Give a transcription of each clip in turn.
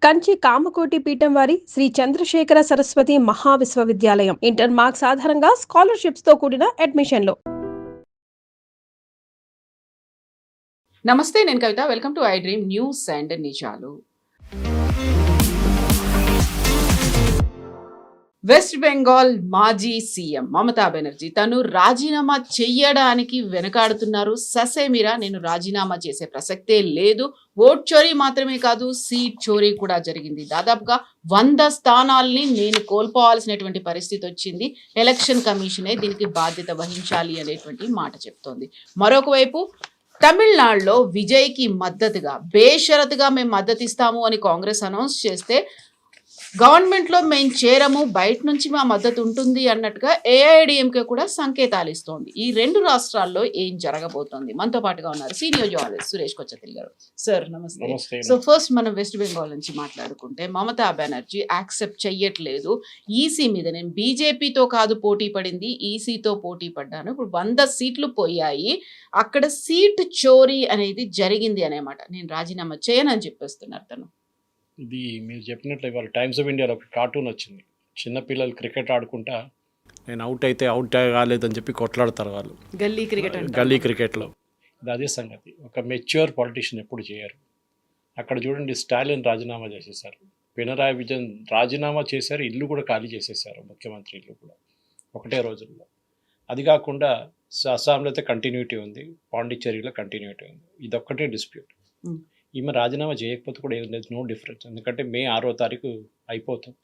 కంచి కామకోటి పీఠం వారి Sri Chandrasekhara Saraswathi Mahavishwavidyalayam inter marks ఆధారంగా scholarships తో కూడిన అడ్మిషన్లు. నమస్తే, నేను Kavitha. Welcome to I Dream News and నిజాలు. వెస్ట్ బెంగాల్ మాజీ సీఎం మమతా బెనర్జీ తను రాజీనామా చెయ్యడానికి వెనకాడుతున్నారు. ససేమిరా నేను రాజీనామా చేసే ప్రసక్తే లేదు, ఓట్ చోరీ మాత్రమే కాదు సీట్ చోరీ కూడా జరిగింది, దాదాపుగా 100 స్థానాల్ని నేను కోల్పోవాల్సినటువంటి పరిస్థితి వచ్చింది, ఎలక్షన్ కమిషనే దీనికి బాధ్యత వహించాలి అనేటువంటి మాట చెప్తోంది. మరొక వైపు తమిళనాడులో విజయ్కి మద్దతుగా బేషరతుగా మేము మద్దతు ఇస్తాము అని కాంగ్రెస్ అనౌన్స్ చేస్తే గవర్నమెంట్లో మేము చేరము, బయట నుంచి మా మద్దతు ఉంటుంది అన్నట్టుగా ఏఐడిఎంకే కూడా సంకేతాలు ఇస్తోంది. ఈ రెండు రాష్ట్రాల్లో ఏం జరగబోతోంది? మనతో పాటుగా ఉన్నారు సీనియర్ జర్నలిస్ట్ సురేష్ కొచ్చతిల్ గారు. సార్ నమస్తే. సో ఫస్ట్ మనం వెస్ట్ బెంగాల్ నుంచి మాట్లాడుకుంటే, మమతా బెనర్జీ యాక్సెప్ట్ చెయ్యట్లేదు ఈసీ మీద. నేను బీజేపీతో కాదు పోటీ పడింది, ఈసీతో పోటీ పడ్డాను, ఇప్పుడు 100 సీట్లు పోయాయి, అక్కడ సీట్ చోరీ అనేది జరిగింది అనేమాట, నేను రాజీనామా చేయనని చెప్పేస్తున్నారు తను. ఇది మీరు చెప్పినట్లు ఇవాళ టైమ్స్ ఆఫ్ ఇండియాలో ఒక కార్టూన్ వచ్చింది. చిన్నపిల్లలు క్రికెట్ ఆడుకుంటా నేను అవుట్ అయితే అవుట్ కాలేదని చెప్పి కొట్లాడతారు వాళ్ళు, గల్లీ క్రికెట్లో. ఇది అదే సంగతి. ఒక మెచ్యూర్ పాలిటిషియన్ ఎప్పుడు చేయరు. అక్కడ చూడండి, స్టాలిన్ రాజీనామా చేసేసారు, పినరాయి విజయన్ రాజీనామా చేశారు, ఇల్లు కూడా ఖాళీ చేసేసారు, ముఖ్యమంత్రి ఇల్లు కూడా ఒకటే రోజుల్లో. అది కాకుండా అస్సాంలో అయితే కంటిన్యూటీ ఉంది, పాండిచ్చేరిలో కంటిన్యూటీ ఉంది, ఇదొక్కటే డిస్ప్యూట్. ఈమె రాజీనామా చేయకపోతే కూడా ఏం లేదు, నో డిఫరెన్స్. ఎందుకంటే మే 6వ తారీఖు అయిపోతుంది,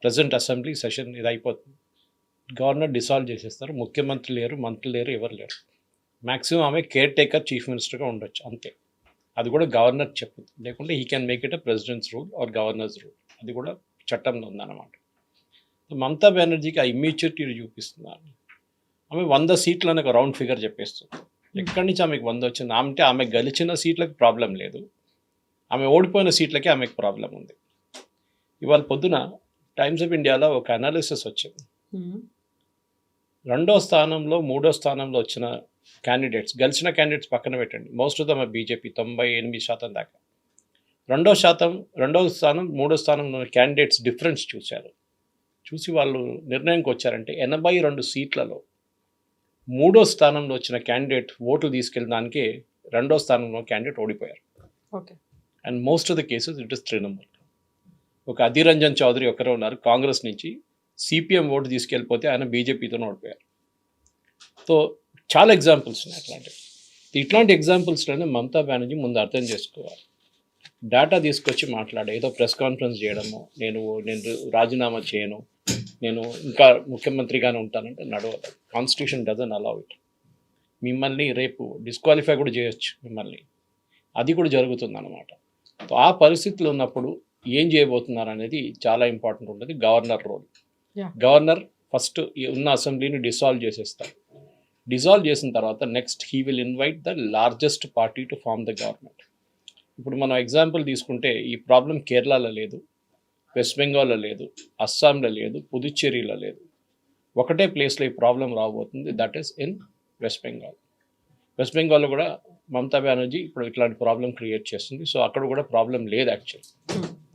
ప్రజెంట్ అసెంబ్లీ సెషన్ ఇది అయిపోతుంది, గవర్నర్ డిసాల్వ్ చేసేస్తారు, ముఖ్యమంత్రి లేరు, మంత్రులు లేరు, ఎవరు లేరు. మ్యాక్సిమం ఆమె కేర్ టేకర్ చీఫ్ మినిస్టర్గా ఉండొచ్చు అంతే. అది కూడా గవర్నర్ చెప్పుద్ది, లేకుంటే he can make it a presidents rule or governors rule, అది కూడా చట్టంలో ఉందన్నమాట. మమతా బెనర్జీకి ఆ ఇమ్యూనిటీ చూపిస్తున్నారు. ఆమె 100 సీట్లు అనే ఒక రౌండ్ ఫిగర్ చెప్పేస్తుంది. ఎక్కడి నుంచి ఆమెకు 100 వచ్చింది అంటే, ఆమె గెలిచిన సీట్లకు ప్రాబ్లం లేదు, ఆమె ఓడిపోయిన సీట్లకే ఆమెకు ప్రాబ్లం ఉంది. ఇవాళ పొద్దున టైమ్స్ ఆఫ్ ఇండియాలో ఒక అనాలిసిస్ వచ్చింది. 2వ స్థానంలో 3వ స్థానంలో వచ్చిన క్యాండిడేట్స్, గెలిచిన క్యాండిడేట్స్ పక్కన పెట్టండి, మోస్ట్ ఆఫ్ దమ్ బీజేపీ 98% దాకా. 2వ స్థానం 3వ స్థానంలో క్యాండిడేట్స్ డిఫరెన్స్ చూసి వాళ్ళు నిర్ణయంకి వచ్చారంటే 82 సీట్లలో 3వ స్థానంలో వచ్చిన క్యాండిడేట్ ఓటు తీసుకెళ్ళడానికి 2వ స్థానంలో క్యాండిడేట్ ఓడిపోయారు. Okay. And most of the cases it is Trinamool. ఒక అధీర్ రంజన్ చౌదరి ఒక్కరే ఉన్నారు కాంగ్రెస్ నుంచి, సిపిఎం ఓటు తీసుకెళ్ళిపోతే ఆయన బీజేపీతో ఓడిపోయారు. సో చాలా ఎగ్జాంపుల్స్ ఉన్నాయి ఇట్లాంటి ఎగ్జాంపుల్స్లోనే మమతా బెనర్జీ ముందు అర్థం చేసుకోవాలి. డేటా తీసుకొచ్చి మాట్లాడే, ఏదో ప్రెస్ కాన్ఫరెన్స్ చేయడము, నేను రాజీనామా చేయను, నేను ఇంకా ముఖ్యమంత్రిగానే ఉంటానంటే నడవదు. Constitution doesn't allow it. మిమ్మల్ని రేపు డిస్క్వాలిఫై కూడా చేయొచ్చు మిమ్మల్ని, అది కూడా జరుగుతుంది అన్నమాట. ఆ పరిస్థితులు ఉన్నప్పుడు ఏం చేయబోతున్నారు అనేది చాలా ఇంపార్టెంట్ ఉంటుంది. Governor role. గవర్నర్ ఫస్ట్ ఉన్న అసెంబ్లీని డిసాల్వ్ చేసేస్తారు. డిసాల్వ్ చేసిన తర్వాత next he will invite the largest party to form the government. ఇప్పుడు మనం ఎగ్జాంపుల్ తీసుకుంటే, ఈ ప్రాబ్లం కేరళలో లేదు, వెస్ట్ బెంగాల్లో లేదు, అస్సాంలో లేదు, పుదుచ్చేరిలో లేదు, ఒకటే ప్లేస్లో ఈ ప్రాబ్లం రాబోతుంది, that is in west Bengal. West బెంగాల్లో కూడా మమతా బెనర్జీ ఇప్పుడు ఇట్లాంటి ప్రాబ్లం క్రియేట్ చేస్తుంది. సో అక్కడ కూడా ప్రాబ్లం లేదు యాక్చువల్లీ.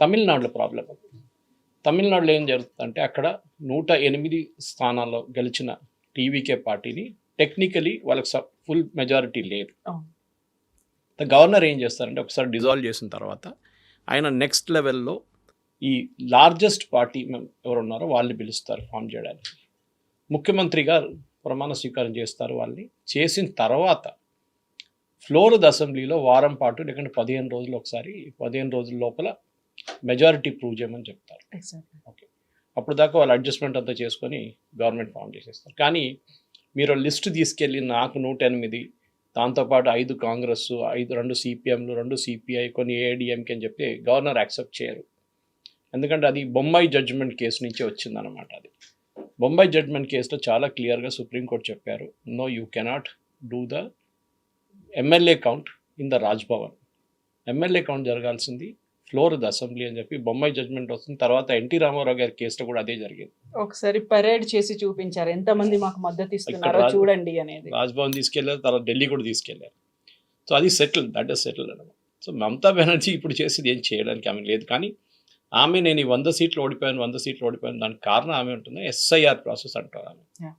తమిళనాడులో ప్రాబ్లం ఉంది. తమిళనాడులో ఏం జరుగుతుందంటే, అక్కడ 108 స్థానాల్లో గెలిచిన టీవీకే పార్టీని టెక్నికలీ వాళ్ళకి ఫుల్ మెజారిటీ లేదు. గవర్నర్ ఏం చేస్తారంటే, ఒకసారి డిజాల్వ్ చేసిన తర్వాత ఆయన నెక్స్ట్ లెవెల్లో ఈ లార్జెస్ట్ పార్టీ ఎవరున్నారో వాళ్ళని పిలుస్తారు ఫామ్ చేయడానికి. ముఖ్యమంత్రిగా ప్రమాణ స్వీకారం చేస్తారు. వాళ్ళని చేసిన తర్వాత ఫ్లోర్ అసెంబ్లీలో వారం పాటు లేకుంటే 15 రోజులు ఒకసారి, 15 రోజుల లోపల మెజారిటీ ప్రూవ్ చేయమని చెప్తారు. ఓకే, అప్పుడు దాకా వాళ్ళు అడ్జస్ట్మెంట్ అంతా చేసుకొని గవర్నమెంట్ ఫామ్ చేసేస్తారు. కానీ మీరు లిస్ట్ తీసుకెళ్ళి నాకు 108, దాంతోపాటు 5 కాంగ్రెస్, 2 సిపిఎంలు, 2 సిపిఐ, కొన్ని ఏఐడిఎంకే అని చెప్పి గవర్నర్ యాక్సెప్ట్ చేయరు. ఎందుకంటే అది బొంబాయి జడ్జిమెంట్ కేసు నుంచి వచ్చిందనమాట. అది బొంబాయి జడ్జిమెంట్ కేసులో చాలా క్లియర్గా సుప్రీంకోర్టు చెప్పారు, no you cannot do the MLA count in the Raj Bhavan. MLA count జరగాల్సింది ఫ్లోర్ ద అసెంబ్లీ అని చెప్పి బొంబాయి జడ్జిమెంట్ వస్తుంది. తర్వాత ఎన్టీ రామారావు గారి కేసులో కూడా అదే జరిగింది. ఒకసారి పరేడ్ చేసి చూపించారు, ఎంతమంది మాకు మద్దతు ఇస్తున్నారో చూడండి అనేది. రాజ్భవన్ తీసుకెళ్లారు, తర్వాత ఢిల్లీ కూడా తీసుకెళ్లారు. సో అది సెటిల్, దట్ ఈస్ సెటిల్ అనమాట. సో మమతా బెనర్జీ ఇప్పుడు చేసేది ఏం చేయడానికి ఆమె లేదు. కానీ ఆమె నేను ఈ 100 సీట్లు ఓడిపోయాను దానికి కారణం ఆమె ఉంటుంది ఎస్ఐఆర్ ప్రాసెస్ అంటారు ఆమె. Yeah.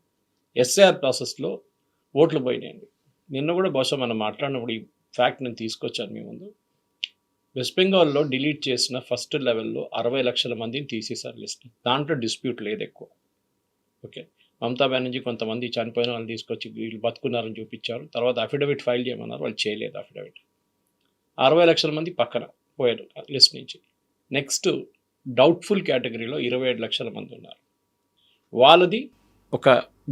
ఎస్ఐఆర్ ప్రాసెస్లో ఓట్లు పోయినాయండి. నిన్న కూడా బహుశా మనం మాట్లాడినప్పుడు ఈ ఫ్యాక్ట్ నేను తీసుకొచ్చాను మీ ముందు. వెస్ట్ బెంగాల్లో డిలీట్ చేసిన ఫస్ట్ లెవెల్లో 60 లక్షల మందిని తీసేశారు లిస్ట్. దాంట్లో డిస్ప్యూట్ లేదు ఎక్కువ. ఓకే, మమతా బెనర్జీ కొంతమంది చనిపోయిన వాళ్ళని తీసుకొచ్చి వీళ్ళు బతుకున్నారని చూపించారు. తర్వాత అఫిడవిట్ ఫైల్ చేయమన్నారు, వాళ్ళు చేయలేదు అఫిడవిట్. 60 లక్షల మంది పక్కన పోయారు లిస్ట్ నుంచి. నెక్స్ట్ డౌట్ఫుల్ కేటగిరీలో 27 లక్షల మంది ఉన్నారు. వాళ్ళది ఒక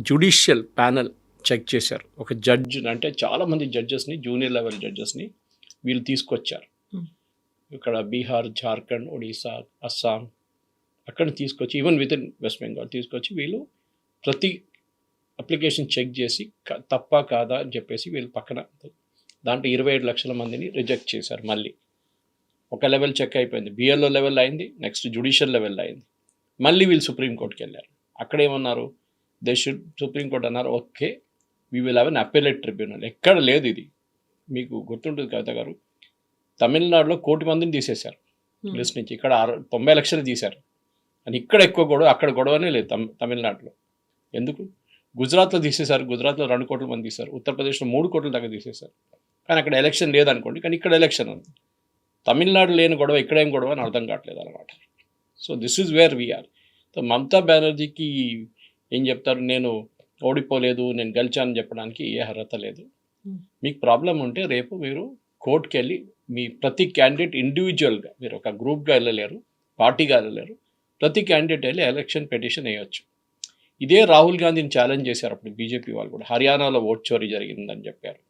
జ్యుడిషియల్ ప్యానెల్ చెక్ చేశారు. ఒక జడ్జ్ అంటే చాలామంది జడ్జెస్ని, జూనియర్ లెవెల్ జడ్జెస్ని వీళ్ళు తీసుకొచ్చారు. ఇక్కడ బీహార్, జార్ఖండ్, ఒడిశా, అస్సాం అక్కడ తీసుకొచ్చి even with in west Bengal తీసుకొచ్చి వీళ్ళు ప్రతి అప్లికేషన్ చెక్ చేసి తప్ప కాదా అని చెప్పేసి వీళ్ళు పక్కన దాంట్లో 27 లక్షల మందిని రిజెక్ట్ చేశారు. మళ్ళీ ఒక లెవెల్ చెక్ అయిపోయింది, బిఎల్ఓ లెవెల్ అయింది, నెక్స్ట్ జ్యుడిషియల్ లెవెల్ అయింది. మళ్ళీ వీళ్ళు సుప్రీంకోర్టుకి వెళ్ళారు. అక్కడ ఏమన్నారు, సుప్రీంకోర్టు అన్నారు okay we will have an appellate tribunal. ఎక్కడ లేదు ఇది, మీకు గుర్తుంటుంది కవిత గారు, తమిళనాడులో 1 కోటి మందిని తీసేశారు లిస్ట్ నుంచి. ఇక్కడ 90 లక్షలు తీశారు. అని ఇక్కడ ఎక్కువ గొడవ, అక్కడ గొడవనే లేదు తమిళనాడులో. ఎందుకు? గుజరాత్లో తీసేశారు, గుజరాత్లో 2 కోట్ల మంది తీశారు, ఉత్తరప్రదేశ్లో 3 కోట్ల దాకా తీసేశారు. కానీ అక్కడ ఎలక్షన్ లేదనుకోండి, కానీ ఇక్కడ ఎలక్షన్ ఉంది. తమిళనాడు లేని గొడవ ఇక్కడేం గొడవ అని అర్థం కావట్లేదు అనమాట. So this is where we are. So Mamata బెనర్జీకి ఏం చెప్తారు, నేను ఓడిపోలేదు నేను గెలిచానని చెప్పడానికి ఏ అర్హత లేదు. మీకు ప్రాబ్లం ఉంటే రేపు మీరు కోర్టుకి వెళ్ళి మీ ప్రతి క్యాండిడేట్ ఇండివిజువల్గా, మీరు ఒక గ్రూప్గా వెళ్ళలేరు, పార్టీగా వెళ్ళలేరు, ప్రతి క్యాండిడేట్ వెళ్ళి ఎలక్షన్ పిటిషన్ వేయవచ్చు. ఇదే రాహుల్ గాంధీని ఛాలెంజ్ చేశారు అప్పుడు బీజేపీ వాళ్ళు కూడా. హర్యానాలో ఓట్ చోరీ జరిగిందని చెప్పారు.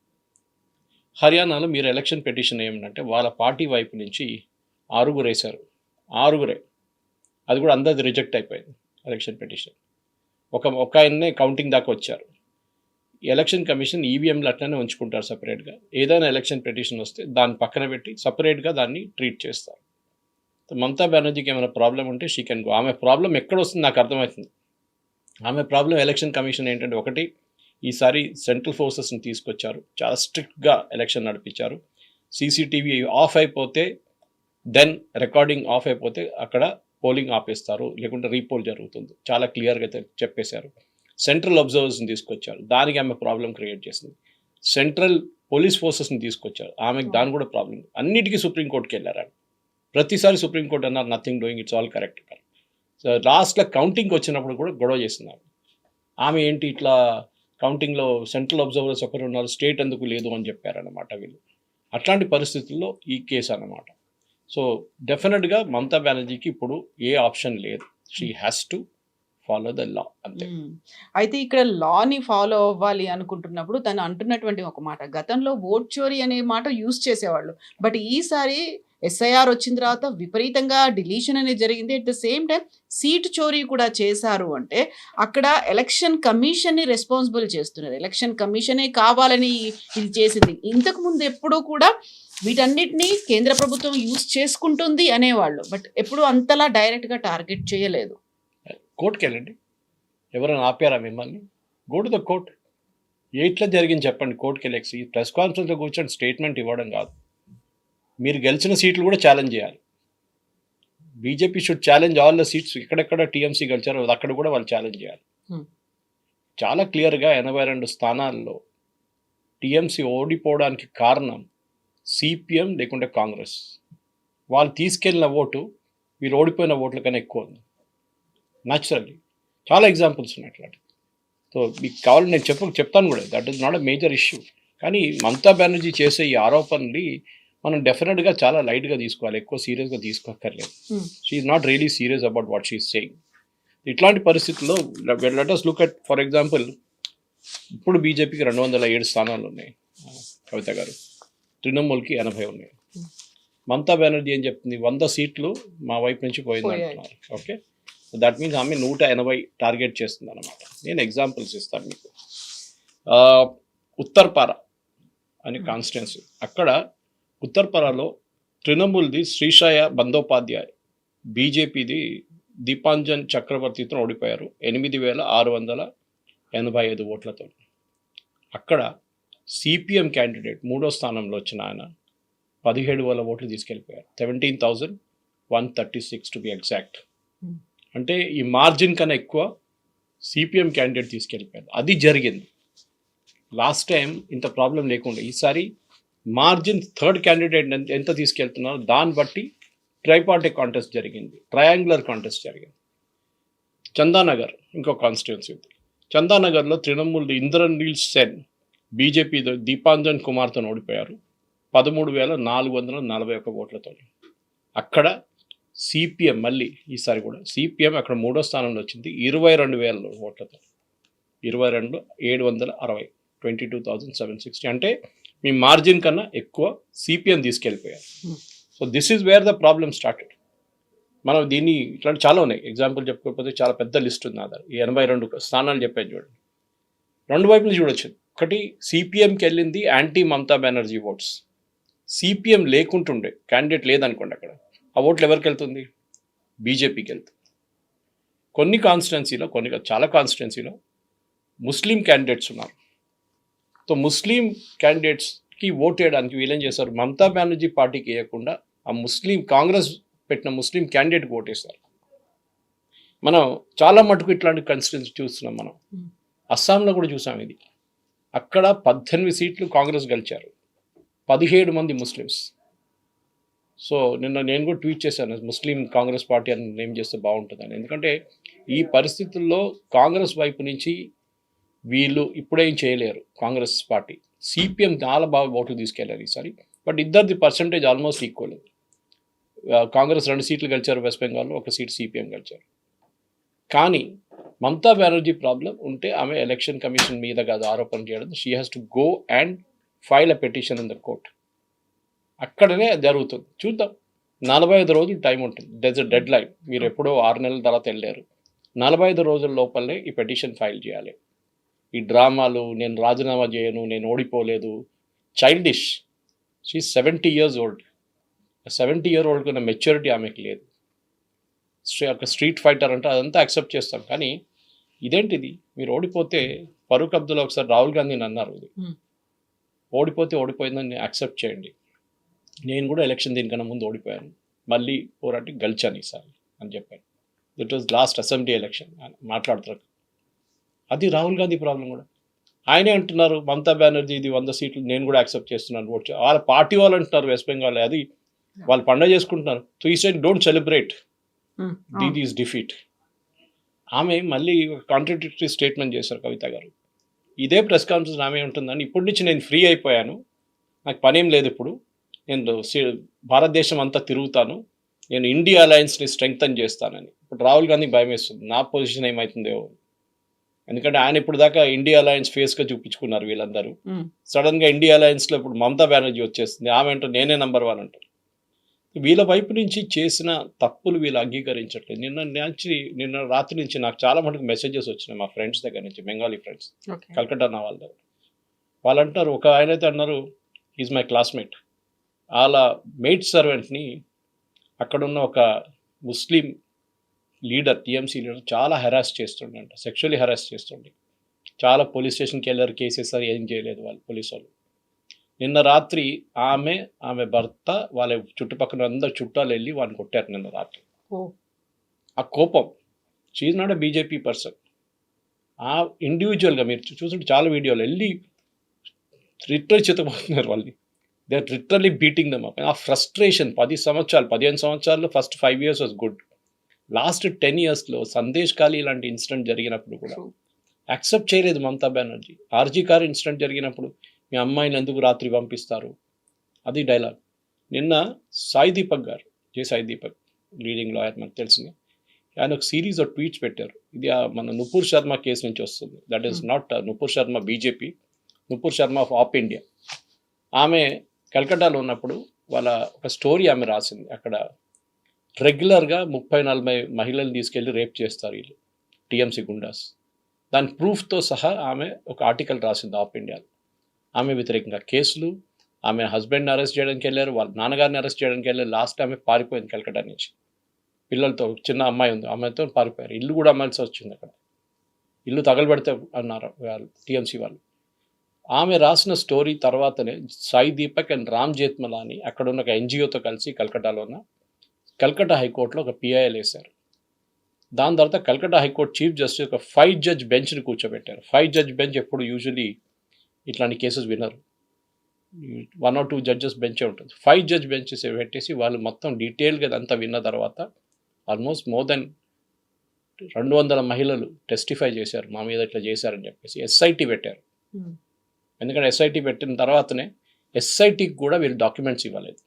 హర్యానాలో మీరు ఎలక్షన్ పిటిషన్ ఏమిటంటే వాళ్ళ పార్టీ వైపు నుంచి 6 వేశారు, 6 అది కూడా అందరిది రిజెక్ట్ అయిపోయింది ఎలక్షన్ పిటిషన్. ఒక ఆయన్నే కౌంటింగ్ దాకా వచ్చారు. ఎలక్షన్ కమిషన్ ఈవీఎంలు అట్లనే ఉంచుకుంటారు సపరేట్గా. ఏదైనా ఎలక్షన్ పిటిషన్ వస్తే దాన్ని పక్కన పెట్టి సపరేట్గా దాన్ని ట్రీట్ చేస్తారు. మమతా బెనర్జీకి ఏమైనా ప్రాబ్లం ఉంటే షీ కెన్ గో. ఆమె ప్రాబ్లం ఎక్కడ వస్తుంది నాకు అర్థమవుతుంది. ఆమె ప్రాబ్లం ఎలక్షన్ కమిషన్ ఏంటంటే, ఒకటి ఈసారి సెంట్రల్ ఫోర్సెస్ని తీసుకొచ్చారు, చాలా స్ట్రిక్ట్గా ఎలక్షన్ నడిపించారు. సీసీటీవీ ఆఫ్ అయిపోతే, దెన్ రికార్డింగ్ ఆఫ్ అయిపోతే అక్కడ పోలింగ్ ఆపేస్తారు, లేకుంటే రీపోల్ జరుగుతుంది, చాలా క్లియర్గా చెప్పేశారు. సెంట్రల్ అబ్జర్వర్స్ని తీసుకొచ్చారు, దానికి ఆమె ప్రాబ్లం క్రియేట్ చేసింది. సెంట్రల్ పోలీస్ ఫోర్సెస్ని తీసుకొచ్చారు, ఆమెకు దాని కూడా ప్రాబ్లం. అన్నిటికీ సుప్రీంకోర్టుకి వెళ్ళారు. ప్రతిసారి సుప్రీంకోర్టు అన్నారు nothing doing, it's all correct. So లాస్ట్లో కౌంటింగ్కి వచ్చినప్పుడు కూడా గొడవ చేస్తున్నారు. ఆమె ఏంటి ఇట్లా కౌంటింగ్లో సెంట్రల్ అబ్జర్వర్స్ ఒకరు ఉన్నారు, స్టేట్ ఎందుకు లేదు అని చెప్పారన్నమాట వీళ్ళు. అట్లాంటి పరిస్థితుల్లో ఈ కేసు అన్నమాట. సో డెఫినెట్గా మమతా బెనర్జీకి ఇప్పుడు ఏ ఆప్షన్ లేదు, she has to follow the law అంతే. అయితే ఇక్కడ లాని ఫాలో అవ్వాలి అనుకుంటున్నప్పుడు తను అంటున్నటువంటి ఒక మాట, గతంలో ఓట్ చోరీ అనే మాట యూజ్ చేసేవాళ్ళు, బట్ ఈసారి ఎస్ఐఆర్ వచ్చిన తర్వాత విపరీతంగా డిలీషన్ అనేది జరిగింది. At the same time seat చోరీ కూడా చేశారు. అంటే అక్కడ ఎలక్షన్ కమిషన్ని రెస్పాన్సిబుల్ చేస్తున్నారు, ఎలక్షన్ కమిషనే కావాలని ఇది చేసింది. ఇంతకు ముందు ఎప్పుడూ కూడా వీటన్నిటినీ కేంద్ర ప్రభుత్వం యూజ్ చేసుకుంటుంది అనేవాళ్ళు, బట్ ఎప్పుడు అంతలా డైరెక్ట్గా టార్గెట్ చేయలేదు. కోర్టుకి వెళ్ళండి, ఎవరైనా ఆపారా మిమ్మల్ని? Go to the court. ఎట్లా జరిగింది చెప్పండి కోర్టుకి వెళ్ళేసి. ఈ ప్రెస్ కాన్ఫరెన్స్లో కూర్చొని స్టేట్మెంట్ ఇవ్వడం కాదు, మీరు గెలిచిన సీట్లు కూడా ఛాలెంజ్ చేయాలి. BJP should challenge all the seats. ఎక్కడెక్కడ టీఎంసీ గెలిచారో అక్కడ కూడా వాళ్ళు ఛాలెంజ్ చేయాలి. చాలా క్లియర్గా 82 స్థానాల్లో టీఎంసీ ఓడిపోవడానికి కారణం సిపిఎం లేకుంటే కాంగ్రెస్. వాళ్ళు తీసుకెళ్ళిన ఓటు వీళ్ళు ఓడిపోయిన ఓట్ల కన్నా ఎక్కువ ఉంది. న్యాచురల్లీ చాలా ఎగ్జాంపుల్స్ ఉన్నాయి అట్లాంటి. సో మీకు కావాలని నేను చెప్తాను కూడా, that is not a major issue. కానీ మమతా బెనర్జీ చేసే ఈ ఆరోపణని మనం డెఫినెట్గా చాలా లైట్గా తీసుకోవాలి, ఎక్కువ సీరియస్గా తీసుకోక్కర్లేదు. She is not really serious about what she is saying. ఇట్లాంటి పరిస్థితుల్లో let us look at, for example, ఇప్పుడు బీజేపీకి 207 స్థానాలు ఉన్నాయి కవిత గారు, తృణమూల్కి 80 ఉన్నాయి. మమతా బెనర్జీ ఏం చెప్తుంది, 100 సీట్లు మా వైపు నుంచి పోయింది అంటున్నారు. ఓకే, దట్ మీన్స్ ఆమె 180 టార్గెట్ చేస్తుంది అనమాట. నేను ఎగ్జాంపుల్స్ ఇస్తాను మీకు. ఉత్తర్పార అని కాన్స్టిట్యున్సీ, అక్కడ ఉత్తర్పారాలో తృణమూల్ది శ్రీషాయ బందోపాధ్యాయ్, బీజేపీది దీపాంజన్ చక్రవర్తితో ఓడిపోయారు 8685 ఓట్లతో. అక్కడ సిపిఎం క్యాండిడేట్ 3వ స్థానంలో వచ్చిన ఆయన 17,000 ఓట్లు తీసుకెళ్ళిపోయారు. 17,136 టు బి ఎగ్జాక్ట్. అంటే ఈ మార్జిన్ కన్నా ఎక్కువ సిపిఎం క్యాండిడేట్ తీసుకెళ్ళిపోయారు. అది జరిగింది. లాస్ట్ టైం ఇంత ప్రాబ్లం లేకుండా ఈసారి మార్జిన్ థర్డ్ క్యాండిడేట్ ఎంత తీసుకెళ్తున్నారో దాన్ని బట్టి ట్రైపార్టీ కాంటెస్ట్ జరిగింది, ట్రయాంగులర్ కాంటెస్ట్ జరిగింది. చందానగర్ ఇంకో కాన్స్టిట్యున్సీ ఉంది. చందానగర్లో తృణమూల్ ఇంద్రనీల్ సెన్ బీజేపీ దీపాంజన్ కుమార్తో ఓడిపోయారు 13,441 ఓట్లతో. అక్కడ సిపిఎం మళ్ళీ ఈసారి కూడా సిపిఎం అక్కడ 3వ స్థానంలో వచ్చింది 22,000 ఓట్లతో. 22,760 22,760 అంటే మీ మార్జిన్ కన్నా ఎక్కువ సిపిఎం తీసుకెళ్ళిపోయారు. So this is where the problem started. మనం దీన్ని ఇట్లాంటి చాలా ఉన్నాయి. ఎగ్జాంపుల్ చెప్పుకోకపోతే చాలా పెద్ద లిస్ట్ ఉంది. ఆధార్ ఈ 82 స్థానాలు చెప్పాను చూడండి. రెండు వైపులు చూడొచ్చు. ఒకటి సిపిఎంకి వెళ్ళింది anti Mamata Banerjee votes. CPM లేకుంటుండే క్యాండిడేట్ లేదనుకోండి, అక్కడ ఆ ఓట్లు ఎవరికి వెళ్తుంది? బీజేపీకి వెళ్తుంది. కొన్ని కాన్స్టిట్యున్సీలో చాలా కాన్స్టిట్యున్సీలో ముస్లిం క్యాండిడేట్స్ ఉన్నారు. సో ముస్లిం క్యాండిడేట్స్కి ఓట్ వేయడానికి వీళ్ళేం చేశారు, మమతా బెనర్జీ పార్టీకి వేయకుండా ఆ ముస్లిం కాంగ్రెస్ పెట్టిన ముస్లిం క్యాండిడేట్కి ఓటేస్తారు. మనం చాలా మటుకు ఇట్లాంటి కాన్స్టిట్యున్సీ చూస్తున్నాం. మనం అస్సాంలో కూడా చూసాం ఇది. అక్కడ 18 సీట్లు కాంగ్రెస్ గెలిచారు, 17 మంది ముస్లిమ్స్. సో నిన్న నేను కూడా ట్వీట్ చేశాను, ముస్లిం కాంగ్రెస్ పార్టీ అని నేమ్ చేస్తే బాగుంటుందని. ఎందుకంటే ఈ పరిస్థితుల్లో కాంగ్రెస్ వైపు నుంచి వీళ్ళు ఇప్పుడేం చేయలేరు. కాంగ్రెస్ పార్టీ సిపిఎం చాలా బాగా ఓట్లు తీసుకెళ్లారు ఈసారి. బట్ ఇద్దరిది పర్సంటేజ్ ఆల్మోస్ట్ ఈక్వల్. కాంగ్రెస్ 2 సీట్లు గెలిచారు వెస్ట్ బెంగాల్లో, 1 సీట్ సిపిఎం గెలిచారు. కానీ మమతా బెనర్జీ ప్రాబ్లం ఉంటే ఆమె ఎలక్షన్ కమిషన్ మీద కాదు ఆరోపణ చేయడం. She has to go and file a petition in the court. అక్కడనే జరుగుతుంది. చూద్దాం. 45 రోజులు టైం ఉంటుంది. There's a dead line. మీరు ఎప్పుడో 6 నెలల తర్వాత వెళ్ళారు. 45 రోజుల లోపలనే ఈ పిటిషన్ ఫైల్ చేయాలి. ఈ డ్రామాలు, నేను రాజీనామా చేయను, నేను ఓడిపోలేదు, childish. She 70 years old. 70 year old కన్నా మెచ్యూరిటీ ఆమెకి లేదు. ఒక స్ట్రీట్ ఫైటర్ అంటే అదంతా యాక్సెప్ట్ చేస్తాం. కానీ ఇదేంటిది, మీరు ఓడిపోతే ఫరూక్ అబ్దుల్లా ఒకసారి రాహుల్ గాంధీని అన్నారు, ఇది ఓడిపోతే ఓడిపోయిందని యాక్సెప్ట్ చేయండి. నేను కూడా ఎలక్షన్ దీనికన్నా ముందు ఓడిపోయాను, మళ్ళీ పోరాటి గెలిచాను ఈసారి అని చెప్పాను. It was last assembly election మాట్లాడుతారు. అది రాహుల్ గాంధీ ప్రాబ్లం కూడా. ఆయనే అంటున్నారు మమతా బెనర్జీ ఇది 100 సీట్లు నేను కూడా యాక్సెప్ట్ చేస్తున్నాను ఓట్. వాళ్ళ పార్టీ వాళ్ళు అంటున్నారు వెస్ట్ బెంగాల్, అది వాళ్ళు పండుగ చేసుకుంటున్నారు. సో ఈ సైడ్ డోంట్ సెలబ్రేట్ దీదీస్ డిఫీట్. ఆమె మళ్ళీ కాంట్రడిక్టరీ స్టేట్మెంట్ చేశారు కవిత గారు. ఇదే ప్రెస్ కాన్ఫరెన్స్ ఆమె ఉంటుందని, ఇప్పటి నుంచి నేను ఫ్రీ అయిపోయాను, నాకు పనేం లేదు, ఇప్పుడు నేను భారతదేశం అంతా తిరుగుతాను, నేను ఇండియా అలయన్స్ని స్ట్రెంగ్తన్ చేస్తానని. ఇప్పుడు రాహుల్ గాంధీ భయం వేస్తుంది, నా పొజిషన్ ఏమవుతుందో. ఎందుకంటే ఆయన ఇప్పుడు దాకా ఇండియా అలయన్స్ ఫేస్గా చూపించుకున్నారు వీళ్ళందరూ. సడన్గా ఇండియా అలయన్స్లో ఇప్పుడు మమతా బెనర్జీ వచ్చేస్తుంది, ఆమె అంటూ నేనే నంబర్ 1 అంటారు. వీళ్ళ వైపు నుంచి చేసిన తప్పులు వీళ్ళు అంగీకరించట్లేదు. నిన్న రాత్రి నుంచి నాకు చాలా మటుకు మెసేజెస్ వచ్చినాయి మా ఫ్రెండ్స్ దగ్గర నుంచి, బెంగాలీ ఫ్రెండ్స్, కల్కట్టా నా వాళ్ళ దగ్గర. వాళ్ళు అంటారు, ఒక ఆయన అయితే అన్నారు, ఈజ్ మై క్లాస్మేట్, వాళ్ళ మెయిడ్ సర్వెంట్ని అక్కడున్న ఒక ముస్లిం లీడర్, టీఎంసీ లీడర్ చాలా హెరాస్ చేస్తుండే అంట, సెక్షువల్లీ హెరాస్ చేస్తుండే. చాలా పోలీస్ స్టేషన్కి వెళ్ళారు, కేసెస్ ఏం చేయలేదు వాళ్ళు పోలీసు వాళ్ళు. నిన్న రాత్రి ఆమె భర్త వాళ్ళ చుట్టుపక్కల అందరు చుట్టాలు వెళ్ళి వాళ్ళని కొట్టారు నిన్న రాత్రి. ఆ కోపం, she's not a BJP person. ఆ ఇండివిజువల్గా మీరు చూస్తుంటే చాలా వీడియోలు వెళ్ళి లిటరల్లీ చితపోతున్నారు వాళ్ళని. They are literally beating them up. ఆ ఫ్రస్ట్రేషన్ 15 సంవత్సరాల్లో first 5 years was good. Last 10 yearsలో సందేశ్ ఖాళీ ఇలాంటి ఇన్సిడెంట్ జరిగినప్పుడు కూడా యాక్సెప్ట్ చేయలేదు మమతా బెనర్జీ. ఆర్జీ కార్ ఇన్సిడెంట్ జరిగినప్పుడు మీ అమ్మాయిని ఎందుకు రాత్రి పంపిస్తారు, అది డైలాగ్. నిన్న సాయి దీపక్ గారు, సాయి దీపక్ లీడింగ్ లాయర్, మనకు తెలిసింది, ఆయన ఒక సిరీస్ ఆఫ్ ట్వీట్స్ పెట్టారు. ఇది మన నుపూర్ శర్మ కేసు నుంచి వస్తుంది. That is not Nupur Sharma BJP, Nupur Sharma of of India. ఆమె కలకట్టాలో ఉన్నప్పుడు వాళ్ళ ఒక స్టోరీ ఆమె రాసింది. అక్కడ రెగ్యులర్గా 30-40 మహిళలు తీసుకెళ్ళి రేప్ చేస్తారు వీళ్ళు, టీఎంసీ గుండాస్. దాని ప్రూఫ్తో సహా ఆమె ఒక ఆర్టికల్ రాసింది ఆప్ ఇండియాలో. ఆమె వ్యతిరేకంగా కేసులు, ఆమె హస్బెండ్ని అరెస్ట్ చేయడానికి వెళ్ళారు, వాళ్ళ నాన్నగారిని అరెస్ట్ చేయడానికి వెళ్ళారు. లాస్ట్ ఆమె పారిపోయింది కలకట్టా నుంచి పిల్లలతో. చిన్న అమ్మాయి ఉంది, అమ్మాయితో పారిపోయారు. ఇల్లు కూడా అమ్మాల్సి వచ్చింది అక్కడ. ఇల్లు తగలబెడితే అన్నారు వాళ్ళు టీఎంసీ వాళ్ళు. ఆమె రాసిన స్టోరీ తర్వాతనే సాయి దీపక్ అండ్ రామ్ జేత్మలాని అక్కడ ఉన్న ఒక ఎన్జిఓతో కలిసి కల్కటాలో ఉన్న కల్కటా హైకోర్టులో ఒక పిఐఎల్ వేశారు. దాని తర్వాత కల్కటా హైకోర్టు చీఫ్ జస్టిస్ ఒక 5 జడ్జ్ బెంచ్ని కూర్చోబెట్టారు. 5 జడ్జ్ బెంచ్ ఎప్పుడు యూజువలీ ఇట్లాంటి కేసెస్ వినరు, 1 or 2 జడ్జెస్ బెంచే ఉంటుంది. 5 జడ్జ్ బెంచెస్ పెట్టేసి వాళ్ళు మొత్తం డీటెయిల్గా అదంతా విన్న తర్వాత ఆల్మోస్ట్ మోర్ దెన్ 200 మహిళలు టెస్టిఫై చేశారు మా మీద ఇట్లా చేశారని చెప్పేసి. ఎస్ఐటి పెట్టారు. ఎందుకంటే ఎస్ఐటి పెట్టిన తర్వాతనే ఎస్ఐటికి కూడా వీళ్ళు డాక్యుమెంట్స్ ఇవ్వలేదు,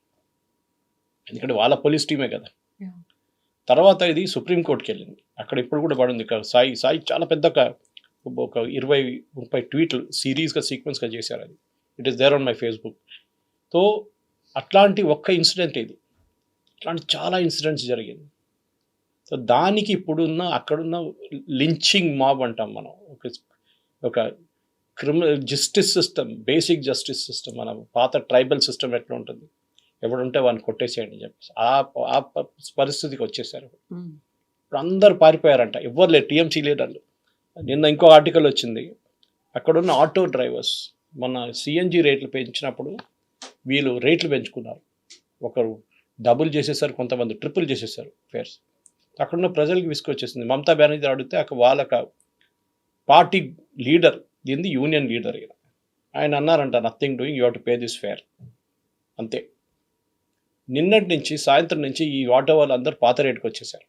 ఎందుకంటే వాళ్ళ పోలీస్ టీమే కదా. తర్వాత ఇది సుప్రీంకోర్టుకి వెళ్ళింది. అక్కడ ఇప్పుడు కూడా పడింది. సాయి చాలా పెద్ద ఒక 20-30 ట్వీట్లు సిరీస్గా సీక్వెన్స్గా చేశారు. అది it is there on my Facebook. So అట్లాంటి ఒక్క ఇన్సిడెంట్ ఇది, ఇట్లాంటి చాలా ఇన్సిడెంట్స్ జరిగింది. సో దానికి ఇప్పుడున్న అక్కడున్న లించింగ్ మాబ్ అంటాం మనం, ఒక criminal justice system, basic justice system, మన పాత ట్రైబల్ సిస్టమ్ ఎట్లా ఉంటుంది, ఎవడుంటే వాడిని కొట్టేసేయండి అని చెప్పేసి ఆ పరిస్థితికి వచ్చేసారు. ఇప్పుడు అందరు పారిపోయారంట, ఎవ్వరు లేరు, టీఎంసీ లీడర్లు. నిన్న ఇంకో ఆర్టికల్ వచ్చింది, అక్కడున్న ఆటో డ్రైవర్స్ మన సిఎన్జి రేట్లు పెంచినప్పుడు వీళ్ళు రేట్లు పెంచుకున్నారు. ఒకరు డబుల్ చేసేసారు, కొంతమంది ట్రిపుల్ చేసేసారు ఫేర్స్. అక్కడున్న ప్రజలకు విసుకొచ్చేసింది. మమతా బెనర్జీ అడిగితే వాళ్ళక పార్టీ లీడర్, దీన్ని యూనియన్ లీడర్ ఆయన అన్నారంట, nothing doing, you have to pay this fair, అంతే. నిన్నటి నుంచి సాయంత్రం నుంచి ఈ ఆటో వాళ్ళందరూ పాత రేటుకి వచ్చేసారు.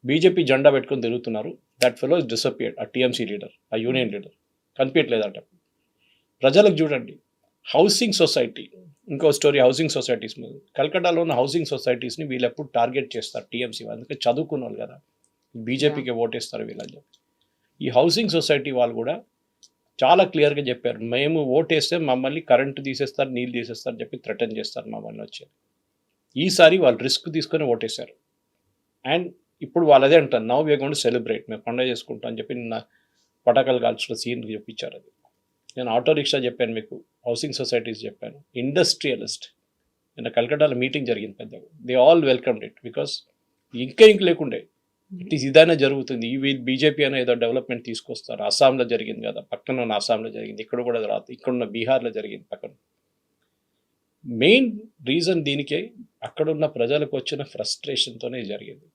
బీజేపీ జెండా పెట్టుకొని తిరుగుతున్నారు. That fellow is disappeared. ఆ టీఎంసీ లీడర్, ఆ యూనియన్ లీడర్ కనిపించట్లేదంట. ప్రజలకు చూడండి, హౌసింగ్ సొసైటీ, ఇంకో స్టోరీ హౌసింగ్ సొసైటీస్ మీద. కల్కటాలో ఉన్న హౌసింగ్ సొసైటీస్ని వీళ్ళు ఎప్పుడు టార్గెట్ చేస్తారు టీఎంసీ, అందుకే చదువుకున్న వాళ్ళు కదా, బీజేపీకి ఓటేస్తారు వీళ్ళని చెప్పి. ఈ హౌసింగ్ సొసైటీ వాళ్ళు కూడా చాలా క్లియర్గా చెప్పారు, మేము ఓటేస్తే మమ్మల్ని కరెంటు తీసేస్తారు, నీళ్ళు తీసేస్తారు చెప్పి థ్రెటన్ చేస్తారు మమ్మల్ని వచ్చేది. ఈసారి వాళ్ళు రిస్క్ తీసుకొని ఓటేశారు. అండ్ ఇప్పుడు వాళ్ళదే అంటారు, now we're going to celebrate, మేము పండుగ చేసుకుంటాం అని చెప్పి నిన్న పటాకాలు కాల్చిన సీన్ చూపించారు. అది నేను ఆటో రిక్షా చెప్పాను మీకు, హౌసింగ్ సొసైటీస్ చెప్పాను, ఇండస్ట్రియలిస్ట్. నిన్న కల్కటాలో మీటింగ్ జరిగింది పెద్దగా. They all welcomed it, because ఇంక లేకుండే ఇట్ ఈస్ ఇదైనా జరుగుతుంది. ఈ బీజేపీ అనే ఏదో డెవలప్మెంట్ తీసుకొస్తారు. అస్సాంలో జరిగింది కదా, పక్కన ఉన్న అస్సాంలో జరిగింది, ఇక్కడ కూడా రాదు, ఇక్కడున్న బీహార్లో జరిగింది పక్కన. మెయిన్ రీజన్ దీనికే అక్కడున్న ప్రజలకు వచ్చిన ఫ్రస్ట్రేషన్తోనే జరిగింది.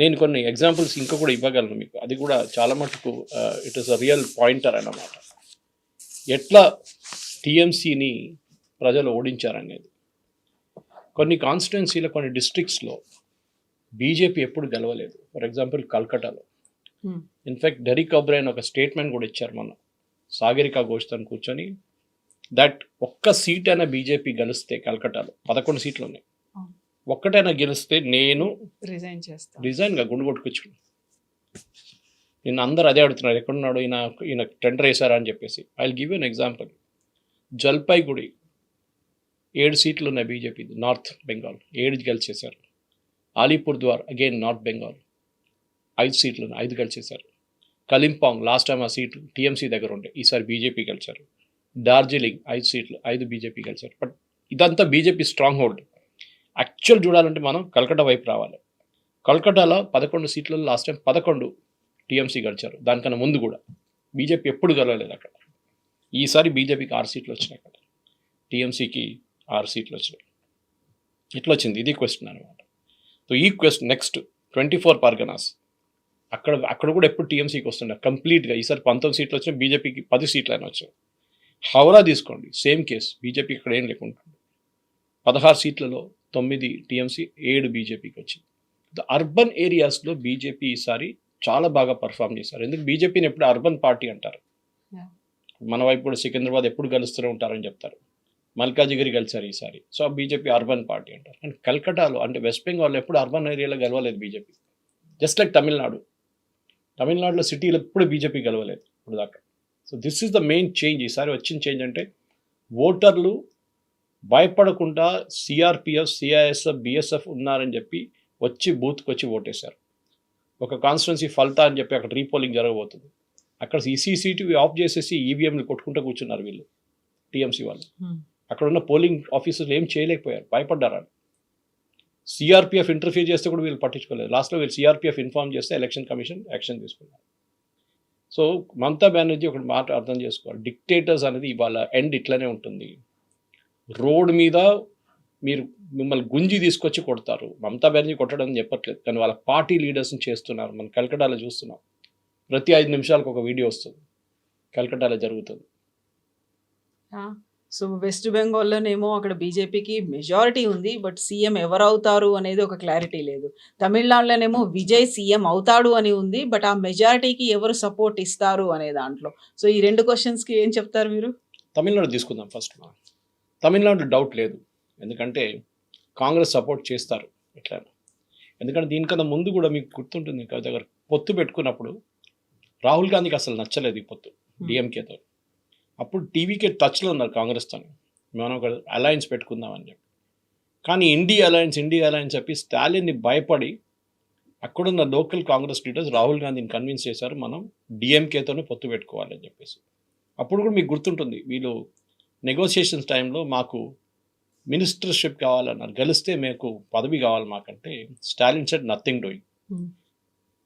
నేను కొన్ని ఎగ్జాంపుల్స్ ఇంకా కూడా ఇవ్వగలను మీకు, అది కూడా చాలా మటుకు it is a real pointer అన్నమాట. ఎట్లా టీఎంసీని ప్రజలు ఓడించారనేది. కొన్ని కాన్స్టిట్యున్సీలో, కొన్ని డిస్ట్రిక్ట్స్లో బీజేపీ ఎప్పుడు గెలవలేదు. ఫర్ ఎగ్జాంపుల్ కల్కటాలో. ఇన్ఫ్యాక్ట్ డెరిక్ ఒబ్రైన్ ఒక స్టేట్మెంట్ కూడా ఇచ్చారు మొన్న, సాగరిక ఘోష్తో కూర్చొని, దట్ ఒక్క సీట్ అయినా బీజేపీ గెలిస్తే కల్కటాలో 11 సీట్లు ఉన్నాయి, ఒక్కటైనా గెలిస్తే నేను రిజైన్గా గుండు కొట్టుకొచ్చుకున్నాను. నిన్న అందరూ అదే అడుగుతున్నారు, ఎక్కడున్నాడు ఈయన టెండర్ వేశారా అని చెప్పేసి. I will give you an example. Jalpaiguri 7 సీట్లు ఉన్నాయి బీజేపీ, నార్త్ బెంగాల్ 7 గెలిచేశారు. Alipurduar again north Bengal 5 సీట్లు ఉన్నాయి, 5 గెలిచేశారు. కలింపాంగ్ లాస్ట్ టైం ఆ సీట్లు టీఎంసీ దగ్గర ఉండే, ఈసారి బీజేపీ గెలిచారు. డార్జిలింగ్ 5 సీట్లు, 5 బీజేపీ గెలిచారు. బట్ ఇదంతా బీజేపీ స్ట్రాంగ్ హోల్డ్. యాక్చువల్ చూడాలంటే మనం కల్కటా వైపు రావాలి. కల్కటాలో 11 సీట్లలో లాస్ట్ టైం 11 టీఎంసీ గెలిచారు. దానికన్నా ముందు కూడా బీజేపీ ఎప్పుడు గెలవలేదు అక్కడ. ఈసారి బీజేపీకి 6 సీట్లు వచ్చినాయి అక్కడ, టీఎంసీకి 6 సీట్లు వచ్చినాయి. ఇట్లా వచ్చింది, ఇది క్వశ్చన్ అనమాట. సో ఈ క్వశ్చన్ నెక్స్ట్ 24 పర్గనాస్, అక్కడ కూడా ఎప్పుడు టీఎంసీకి వస్తుండే కంప్లీట్గా. ఈసారి 19 సీట్లు వచ్చినాయి, బీజేపీకి 10 సీట్లు అయినా వచ్చాయి. హౌరా తీసుకోండి, సేమ్ కేసు, బీజేపీ ఇక్కడ ఏం లేకుండా 16 సీట్లలో 9 టీఎంసీ, 7 బీజేపీకి వచ్చింది. అర్బన్ ఏరియాస్లో బీజేపీ ఈసారి చాలా బాగా పర్ఫామ్ చేశారు. ఎందుకు బీజేపీని ఎప్పుడు అర్బన్ పార్టీ అంటారు. మన వైపు కూడా సికింద్రాబాద్ ఎప్పుడు గెలుస్తూనే ఉంటారని చెప్తారు. మల్కాజిగిరి గెలిచారు ఈసారి, సో బీజేపీ అర్బన్ పార్టీ అంటారు. అండ్ కల్కటాలో అంటే వెస్ట్ బెంగాల్లో ఎప్పుడు అర్బన్ ఏరియాలో గెలవలేదు బీజేపీ. జస్ట్ లైక్ తమిళనాడులో సిటీలో ఎప్పుడు బీజేపీ గెలవలేదు ఇప్పుడు దాకా. So this is the main change. ఈసారి వచ్చిన చేంజ్ అంటే ఓటర్లు భయపడకుండా సిఆర్పిఎఫ్, సిఐఎస్ఎఫ్, బిఎస్ఎఫ్ ఉన్నారని చెప్పి వచ్చి బూత్కి వచ్చి ఓటేశారు. ఒక కాన్స్టిట్యున్సీ ఫలితా అని చెప్పి అక్కడ రీపోలింగ్ జరగబోతుంది. అక్కడ సీసీటీవీ ఆఫ్ చేసేసి ఈవీఎంలు కొట్టుకుంటూ కూర్చున్నారు వీళ్ళు టీఎంసీ వాళ్ళు. అక్కడ ఉన్న పోలింగ్ ఆఫీసర్లు ఏం చేయలేకపోయారు, భయపడ్డారు. సిఆర్పిఎఫ్ ఇంటర్ఫియర్ చేస్తే కూడా వీళ్ళు పట్టించుకోలేదు. లాస్ట్లో వీళ్ళు సిఆర్పిఎఫ్ ఇన్ఫార్మ్ చేస్తే ఎలక్షన్ కమిషన్ యాక్షన్ తీసుకున్నారు. సో మమతా బెనర్జీ ఒకటి మాట అర్థం చేసుకోవాలి, డిక్టేటర్స్ అనేది ఇవాళ ఎండ్ ఇట్లనే ఉంటుంది. రోడ్ మీద మీరు మిమ్మల్ని గుంజి తీసుకొచ్చి కొడతారు. మమతా బెనర్జీ కొట్టడం అని చెప్పట్లేదు, కానీ వాళ్ళ పార్టీ లీడర్స్ని చేస్తున్నారు. మనం కలకటాలో చూస్తున్నాం, ప్రతి 5 నిమిషాలకు ఒక వీడియో వస్తుంది, కలకటాలో జరుగుతుంది. సో వెస్ట్ బెంగాల్లోనేమో అక్కడ బీజేపీకి మెజారిటీ ఉంది, బట్ సీఎం ఎవరు అవుతారు అనేది ఒక క్లారిటీ లేదు. తమిళనాడులోనేమో విజయ్ సీఎం అవుతాడు అని ఉంది, బట్ ఆ మెజారిటీకి ఎవరు సపోర్ట్ ఇస్తారు అనే దాంట్లో. సో ఈ 2 క్వశ్చన్స్కి ఏం చెప్తారు మీరు? తమిళనాడు తీసుకుందాం ఫస్ట్. తమిళనాడు డౌట్ లేదు, ఎందుకంటే కాంగ్రెస్ సపోర్ట్ చేస్తారు ఎట్లా. ఎందుకంటే దీనికన్నా ముందు కూడా మీకు గుర్తుంటుంది, కవిత గారు పొత్తు పెట్టుకున్నప్పుడు రాహుల్ గాంధీకి అసలు నచ్చలేదు ఈ పొత్తు డిఎంకేతో. అప్పుడు టీవీకే టచ్లో ఉన్నారు కాంగ్రెస్తో, మనం ఒక అలయన్స్ పెట్టుకుందామని చెప్పి. కానీ ఇండియా అలయన్స్ చెప్పి స్టాలిన్ని భయపడి అక్కడున్న లోకల్ కాంగ్రెస్ లీడర్స్ రాహుల్ గాంధీని కన్విన్స్ చేశారు, మనం డిఎంకేతోనే పొత్తు పెట్టుకోవాలని చెప్పేసి. అప్పుడు కూడా మీకు గుర్తుంటుంది, వీళ్ళు నెగోషియేషన్స్ టైంలో మాకు మినిస్టర్షిప్ కావాలన్నారు, గెలిస్తే మీకు పదవి కావాలి మాకంటే Stalin said nothing doing,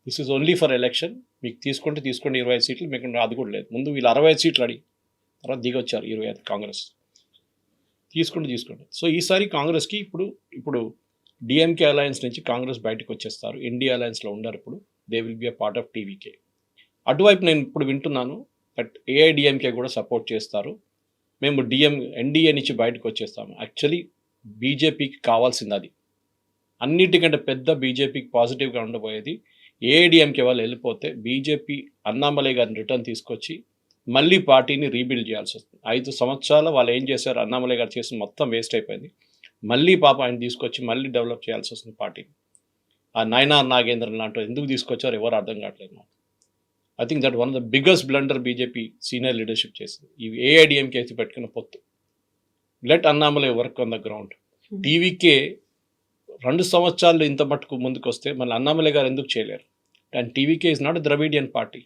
this is only for election, మీకు తీసుకోండి 25 సీట్లు, మీకు అది కూడా లేదు. ముందు వీళ్ళు 65 సీట్లు అడిగి తర్వాత దిగొచ్చారు 25 కాంగ్రెస్, తీసుకోండి. సో ఈసారి కాంగ్రెస్కి ఇప్పుడు డిఎంకే అలయన్స్ నుంచి కాంగ్రెస్ బయటకు వచ్చేస్తారు, ఇండియా అలయన్స్లో ఉండరు. ఇప్పుడు they will be a part of TVK. అటువైపు నేను ఇప్పుడు వింటున్నాను బట్ ఏఐడిఎంకే కూడా సపోర్ట్ చేస్తారు, మేము ఎన్డీఏ నుంచి బయటకు వచ్చేస్తాము. యాక్చువల్లీ బీజేపీకి కావాల్సింది అది, అన్నిటికంటే పెద్ద బీజేపీకి పాజిటివ్గా ఉండబోయేది ఏఐడిఎంకే వాళ్ళు వెళ్ళిపోతే బీజేపీ అన్నామలై గారిని రిటర్న్ తీసుకొచ్చి మళ్ళీ పార్టీని రీబిల్డ్ చేయాల్సి వస్తుంది. 5 సంవత్సరాలు వాళ్ళు ఏం చేశారు, అన్నామలై గారు చేసిన మొత్తం వేస్ట్ అయిపోయింది. మళ్ళీ పాప ఆయన తీసుకొచ్చి మళ్ళీ డెవలప్ చేయాల్సి వస్తుంది పార్టీని. ఆ నయనార్ నాగేంద్రన్ లాంటి ఎందుకు తీసుకొచ్చారు ఎవరు అర్థం కావట్లేదు నాకు. I think that one of the biggest blunder BJP senior leadership చేసింది ఈ ఏఐడిఎంకే పెట్టుకున్న పొత్తు. Let Annamalai work on the ground. TVK 2 సంవత్సరాలు ఇంత మట్టుకు ముందుకు వస్తే మళ్ళీ అన్నామలై గారు ఎందుకు చేయలేరు? And TVK is not Dravidian party.